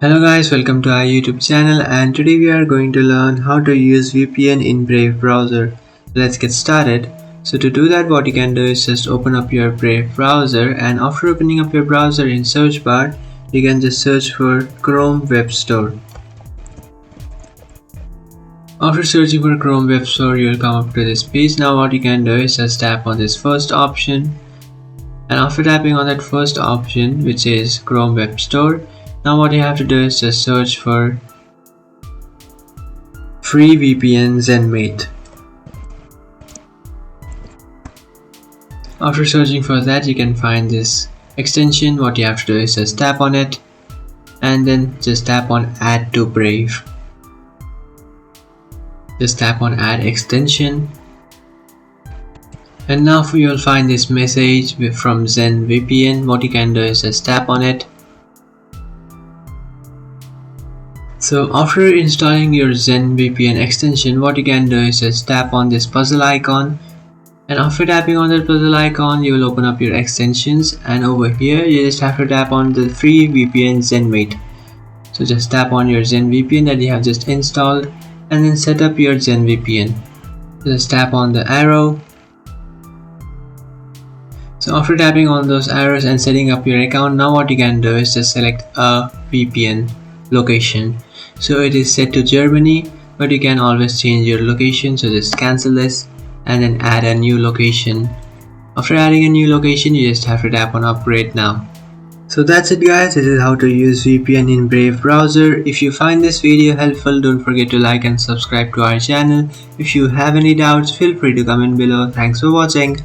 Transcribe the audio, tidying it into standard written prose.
Hello guys, welcome to our YouTube channel, and today we are going to learn how to use VPN in Brave browser. Let's get started. So to do that, what you can do is just open up your Brave browser, and after opening up your browser in search bar, you can just search for Chrome Web Store. After searching for Chrome Web Store, you will come up to this page. Now what you can do is just tap on this first option, and after tapping on that first option, which is Chrome Web Store, now what you have to do is just search for free VPN ZenMate. After searching for that, you can find this extension. What you have to do is just tap on it and then just tap on add to Brave. Just tap on add extension, and now you will find this message from Zen VPN. What you can do is just tap on it. So after installing your Zen VPN extension, what you can do is just tap on this puzzle icon, and after tapping on that puzzle icon, you will open up your extensions, and over here you just have to tap on the free VPN ZenMate. So just tap on your Zen VPN that you have just installed and then set up your Zen VPN. Just tap on the arrow. So after tapping on those arrows and setting up your account, now what you can do is just select a VPN location. So it is set to Germany, but you can always change your location. So just cancel this and then add a new location. After adding a new location, you just have to tap on upgrade now. So that's it guys, this is how to use VPN in Brave browser. If you find this video helpful, don't forget to like and subscribe to our channel. If you have any doubts, feel free to comment below. Thanks for watching.